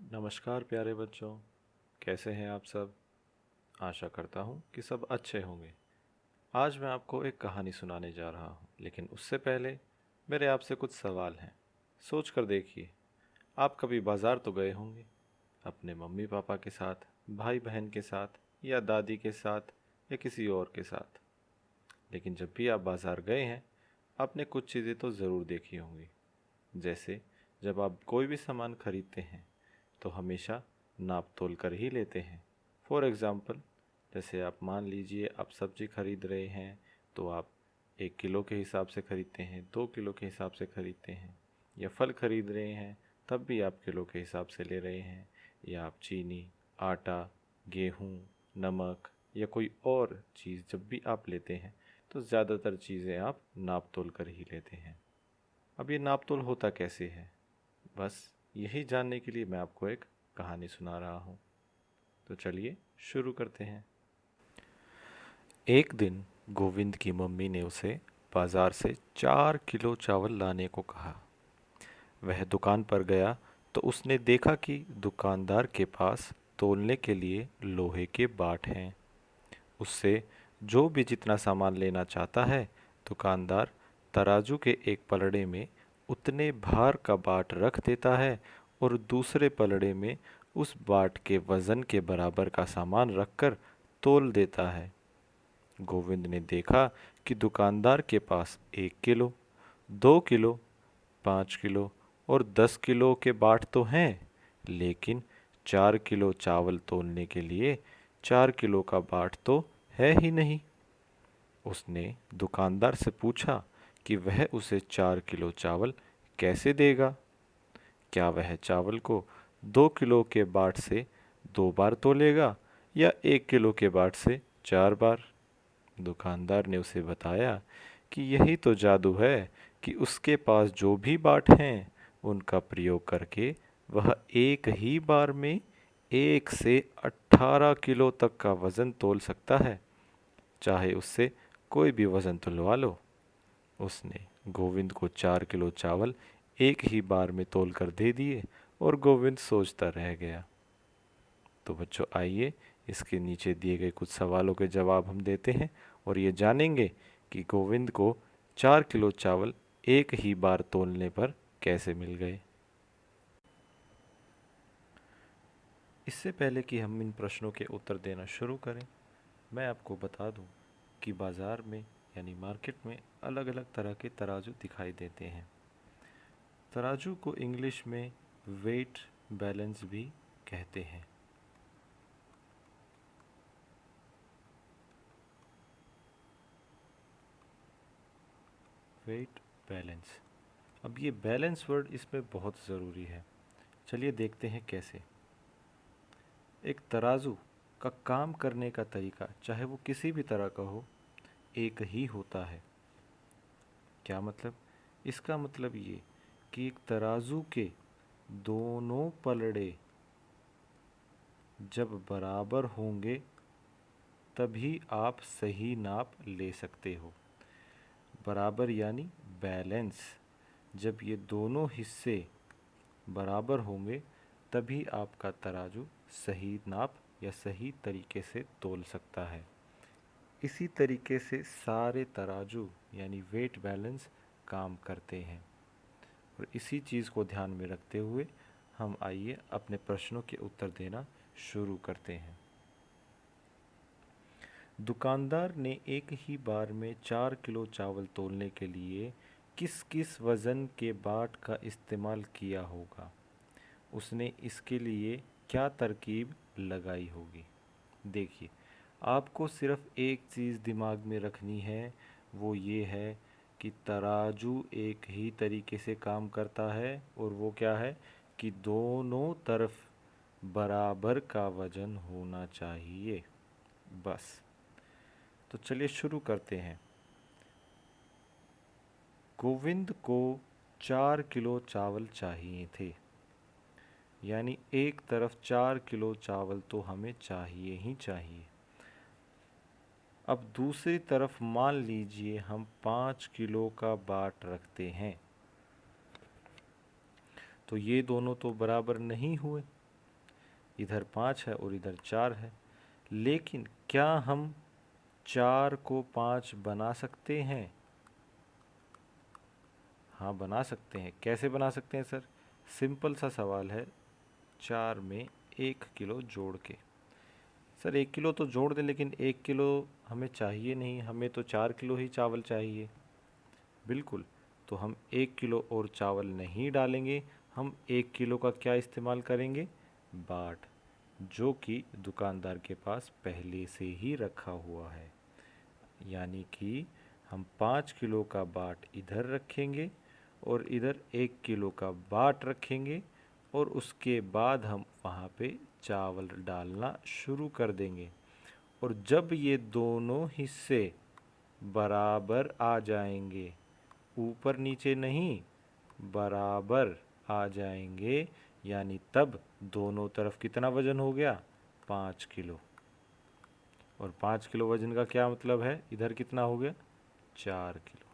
नमस्कार प्यारे बच्चों, कैसे हैं आप सब। आशा करता हूँ कि सब अच्छे होंगे। आज मैं आपको एक कहानी सुनाने जा रहा हूँ, लेकिन उससे पहले मेरे आपसे कुछ सवाल हैं। सोच कर देखिए, आप कभी बाज़ार तो गए होंगे, अपने मम्मी पापा के साथ, भाई बहन के साथ, या दादी के साथ, या किसी और के साथ। लेकिन जब भी आप बाज़ार गए हैं, आपने कुछ चीज़ें तो ज़रूर देखी होंगी। जैसे जब आप कोई भी सामान खरीदते हैं तो हमेशा नाप तोल कर ही लेते हैं। फॉर एग्ज़ाम्पल, जैसे आप मान लीजिए आप सब्ज़ी खरीद रहे हैं तो आप 1 किलो के हिसाब से खरीदते हैं, 2 किलो के हिसाब से खरीदते हैं। या फल खरीद रहे हैं तब भी आप किलो के हिसाब से ले रहे हैं। या आप चीनी, आटा, गेहूँ, नमक या कोई और चीज़ जब भी आप लेते हैं तो ज़्यादातर चीज़ें आप नाप तोल कर ही लेते हैं। अब ये नाप तोल होता कैसे है, बस यही जानने के लिए मैं आपको एक कहानी सुना रहा हूँ। तो चलिए शुरू करते हैं। एक दिन गोविंद की मम्मी ने उसे बाजार से 4 किलो चावल लाने को कहा। वह दुकान पर गया तो उसने देखा कि दुकानदार के पास तोलने के लिए लोहे के बाट हैं। उससे जो भी जितना सामान लेना चाहता है, दुकानदार तराजू के एक पलड़े में उतने भार का बाट रख देता है और दूसरे पलड़े में उस बाट के वजन के बराबर का सामान रखकर तोल देता है। गोविंद ने देखा कि दुकानदार के पास 1 किलो, 2 किलो, 5 किलो और 10 किलो के बाट तो हैं, लेकिन 4 किलो चावल तोलने के लिए 4 किलो का बाट तो है ही नहीं। उसने दुकानदार से पूछा कि वह उसे 4 किलो चावल कैसे देगा। क्या वह चावल को 2 किलो के बाट से 2 बार तोलेगा या 1 किलो के बाट से 4 बार। दुकानदार ने उसे बताया कि यही तो जादू है कि उसके पास जो भी बाट हैं उनका प्रयोग करके वह एक ही बार में 1 से 18 किलो तक का वजन तोल सकता है, चाहे उससे कोई भी वजन तुलवा लो। उसने गोविंद को 4 किलो चावल एक ही बार में तोल कर दे दिए और गोविंद सोचता रह गया। तो बच्चों, आइए इसके नीचे दिए गए कुछ सवालों के जवाब हम देते हैं और ये जानेंगे कि गोविंद को 4 किलो चावल एक ही बार तोलने पर कैसे मिल गए। इससे पहले कि हम इन प्रश्नों के उत्तर देना शुरू करें, मैं आपको बता दूं कि बाज़ार में यानी मार्केट में अलग अलग तरह के तराजू दिखाई देते हैं। तराजू को इंग्लिश में वेट बैलेंस भी कहते हैं। Weight balance. अब ये बैलेंस वर्ड इसमें बहुत ज़रूरी है। चलिए देखते हैं कैसे। एक तराजू का काम करने का तरीका, चाहे वो किसी भी तरह का हो, एक ही होता है। क्या मतलब? इसका मतलब ये कि एक तराजू के दोनों पलड़े जब बराबर होंगे तभी आप सही नाप ले सकते हो। बराबर यानी बैलेंस। जब ये दोनों हिस्से बराबर होंगे तभी आपका तराजू सही नाप या सही तरीके से तोल सकता है। इसी तरीके से सारे तराजू यानी वेट बैलेंस काम करते हैं। और इसी चीज़ को ध्यान में रखते हुए हम आइए अपने प्रश्नों के उत्तर देना शुरू करते हैं। दुकानदार ने एक ही बार में 4 किलो चावल तोलने के लिए किस किस वज़न के बाट का इस्तेमाल किया होगा? उसने इसके लिए क्या तरकीब लगाई होगी? देखिए, आपको सिर्फ एक चीज़ दिमाग में रखनी है, वो ये है कि तराजू एक ही तरीके से काम करता है और वो क्या है कि दोनों तरफ बराबर का वजन होना चाहिए। बस। तो चलिए शुरू करते हैं। गोविंद को 4 किलो चावल चाहिए थे, यानी एक तरफ 4 किलो चावल तो हमें चाहिए ही चाहिए। अब दूसरी तरफ मान लीजिए हम 5 किलो का बाट रखते हैं, तो ये दोनों तो बराबर नहीं हुए। इधर 5 है और इधर 4 है, लेकिन क्या हम 4 को 5 बना सकते हैं? हाँ, बना सकते हैं। कैसे बना सकते हैं सर? सिंपल सा सवाल है। 4 में 1 किलो जोड़ के। सर 1 किलो तो जोड़ दें, लेकिन 1 किलो हमें चाहिए नहीं, हमें तो 4 किलो ही चावल चाहिए। बिल्कुल। तो हम 1 किलो और चावल नहीं डालेंगे, हम 1 किलो का क्या इस्तेमाल करेंगे? बाट, जो कि दुकानदार के पास पहले से ही रखा हुआ है। यानी कि हम 5 किलो का बाट इधर रखेंगे और इधर 1 किलो का बाट रखेंगे, और उसके बाद हम वहाँ पे चावल डालना शुरू कर देंगे। और जब ये दोनों हिस्से बराबर आ जाएंगे, ऊपर नीचे नहीं, बराबर आ जाएंगे, यानी तब दोनों तरफ कितना वजन हो गया? 5 किलो। और 5 किलो वजन का क्या मतलब है? इधर कितना हो गया? 4 किलो।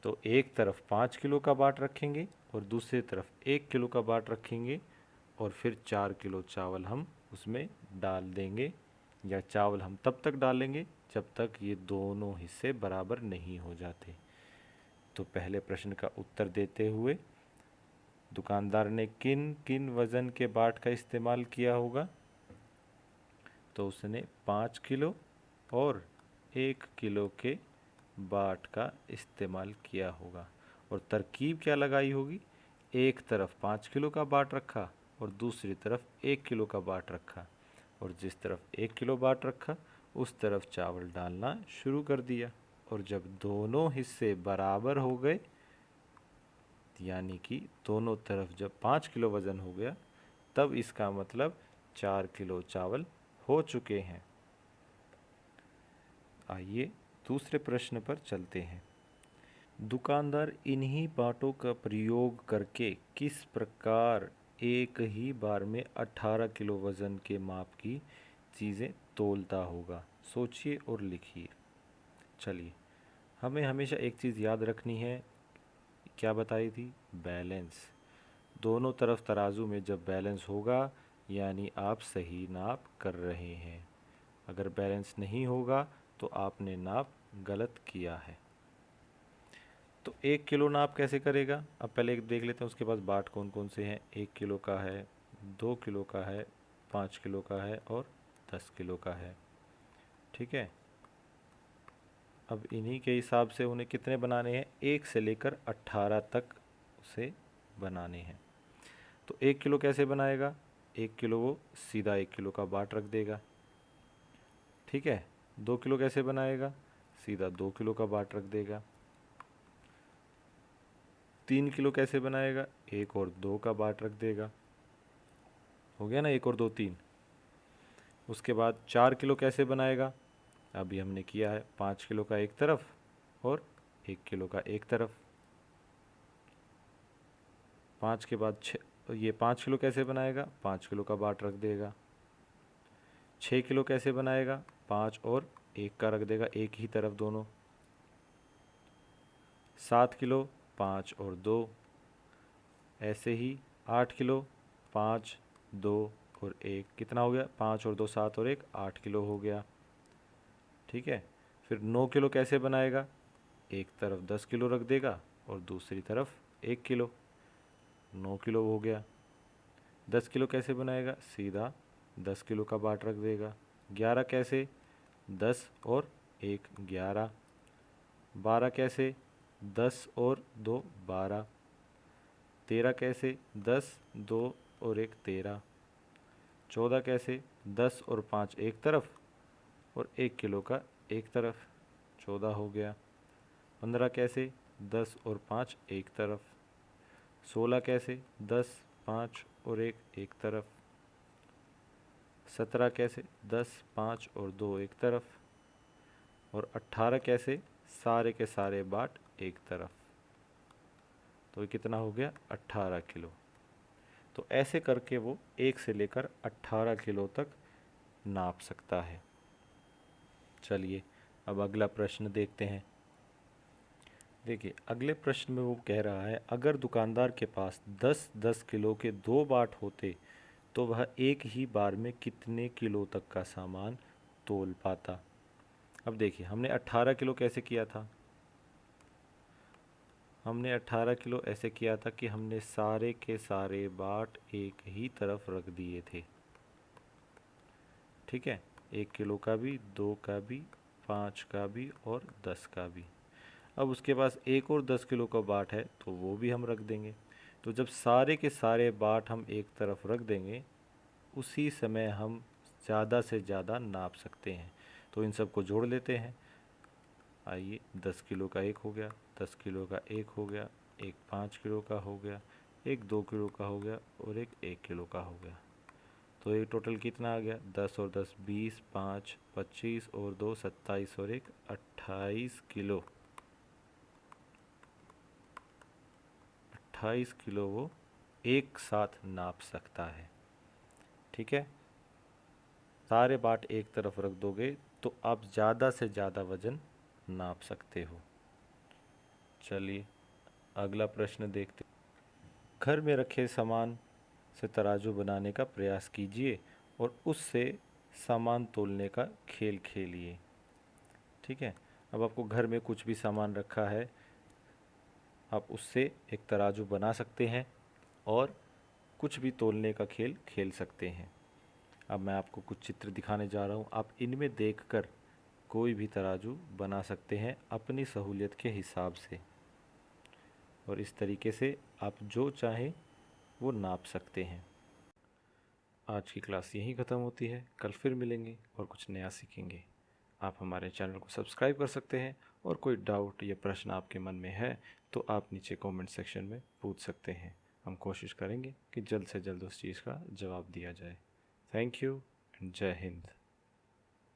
तो एक तरफ 5 किलो का बाट रखेंगे और दूसरी तरफ 1 किलो का बाट रखेंगे, और फिर 4 किलो चावल हम उसमें डाल देंगे। या चावल हम तब तक डालेंगे जब तक ये दोनों हिस्से बराबर नहीं हो जाते। तो पहले प्रश्न का उत्तर देते हुए, दुकानदार ने किन किन वज़न के बाट का इस्तेमाल किया होगा? तो उसने 5 किलो और 1 किलो के बाट का इस्तेमाल किया होगा। और तरकीब क्या लगाई होगी? एक तरफ 5 किलो का बाट रखा और दूसरी तरफ 1 किलो का बाट रखा, और जिस तरफ 1 किलो बाट रखा उस तरफ चावल डालना शुरू कर दिया। और जब दोनों हिस्से बराबर हो गए, यानी कि दोनों तरफ जब 5 किलो वज़न हो गया, तब इसका मतलब 4 किलो चावल हो चुके हैं। आइए दूसरे प्रश्न पर चलते हैं। दुकानदार इन्हीं बाटों का प्रयोग करके किस प्रकार एक ही बार में 18 किलो वज़न के माप की चीज़ें तौलता होगा? सोचिए और लिखिए। चलिए, हमें हमेशा एक चीज़ याद रखनी है। क्या बताई थी? बैलेंस। दोनों तरफ तराजू में जब बैलेंस होगा, यानी आप सही नाप कर रहे हैं। अगर बैलेंस नहीं होगा तो आपने नाप गलत किया है। तो 1 किलो नाप कैसे करेगा? अब पहले एक देख लेते हैं उसके पास बाट कौन कौन से हैं। 1 किलो का है, 2 किलो का है, 5 किलो का है और 10 किलो का है। ठीक है। अब इन्हीं के हिसाब से उन्हें कितने बनाने हैं? 1 से लेकर 18 तक उसे बनाने हैं। तो 1 किलो कैसे बनाएगा? 1 किलो वो सीधा 1 किलो का बाट रख देगा। ठीक है। 2 किलो कैसे बनाएगा? सीधा 2 किलो का बाट रख देगा। 3 किलो कैसे बनाएगा? 1 और 2 का बाट रख देगा। हो गया ना, 1 और 2 3। उसके बाद 4 किलो कैसे बनाएगा? अभी हमने किया है 5 किलो का एक तरफ और 1 किलो का एक तरफ। 5 के बाद 6, ये 5 किलो कैसे बनाएगा? 5 किलो का बाट रख देगा। 6 किलो कैसे बनाएगा? 5 और 1 का रख देगा, एक ही तरफ दोनों। 7 किलो 5 और 2। ऐसे ही 8 किलो 5, 2 और 1, कितना हो गया? 5 और 2 7 और 1 8 किलो हो गया। ठीक है। फिर 9 किलो कैसे बनाएगा? एक तरफ 10 किलो रख देगा और दूसरी तरफ 1 किलो। 9 किलो हो गया। 10 किलो कैसे बनाएगा? सीधा 10 किलो का बाट रख देगा। 11 कैसे? 10 और 1 11। 12 कैसे? 10 और 2 12। 13 कैसे? 10 2 और 1 13। 14 कैसे? 10 और 5 एक तरफ और 1 किलो का एक तरफ, 14 हो गया। 15 कैसे? 10 और 5 एक तरफ। 16 कैसे? 10 5 और 1 एक तरफ। 17 कैसे? 10 5 और 2 एक तरफ। और 18 कैसे? सारे के सारे बाट एक तरफ। तो ये कितना हो गया? 18 किलो। तो ऐसे करके वो 1 से लेकर 18 किलो तक नाप सकता है। चलिए अब अगला प्रश्न देखते हैं। देखिए, अगले प्रश्न में वो कह रहा है, अगर दुकानदार के पास 10-10 किलो के 2 बाट होते तो वह एक ही बार में कितने किलो तक का सामान तोल पाता। अब देखिए, हमने 18 किलो कैसे किया था। हमने 18 किलो ऐसे किया था कि हमने सारे के सारे बाट एक ही तरफ रख दिए थे। ठीक है, 1 किलो का भी, 2 का भी, 5 का भी और 10 का भी। अब उसके पास एक और 10 किलो का बाट है तो वो भी हम रख देंगे। तो जब सारे के सारे बाट हम एक तरफ रख देंगे, उसी समय हम ज़्यादा से ज़्यादा नाप सकते हैं। तो इन सबको जोड़ लेते हैं। आइए, 10 किलो का एक हो गया, 10 किलो का एक हो गया, एक 5 किलो का हो गया, एक 2 किलो का हो गया और एक 1 किलो का हो गया। तो ये टोटल कितना आ गया? 10 और 10 20, 5 25 और 2 27 और 1 28 किलो। 28 किलो वो एक साथ नाप सकता है। ठीक है, सारे बाट एक तरफ रख दोगे तो आप ज़्यादा से ज़्यादा वजन नाप सकते हो। चलिए अगला प्रश्न देखते। घर में रखे सामान से तराजू बनाने का प्रयास कीजिए और उससे सामान तोलने का खेल खेलिए। ठीक है, अब आपको घर में कुछ भी सामान रखा है, आप उससे एक तराजू बना सकते हैं और कुछ भी तोलने का खेल खेल सकते हैं। अब मैं आपको कुछ चित्र दिखाने जा रहा हूँ, आप इनमें देखकर कोई भी तराजू बना सकते हैं अपनी सहूलियत के हिसाब से, और इस तरीके से आप जो चाहें वो नाप सकते हैं। आज की क्लास यहीं ख़त्म होती है, कल फिर मिलेंगे और कुछ नया सीखेंगे। आप हमारे चैनल को सब्सक्राइब कर सकते हैं और कोई डाउट या प्रश्न आपके मन में है तो आप नीचे कमेंट सेक्शन में पूछ सकते हैं। हम कोशिश करेंगे कि जल्द से जल्द उस चीज़ का जवाब दिया जाए। थैंक यू एंड जय हिंद।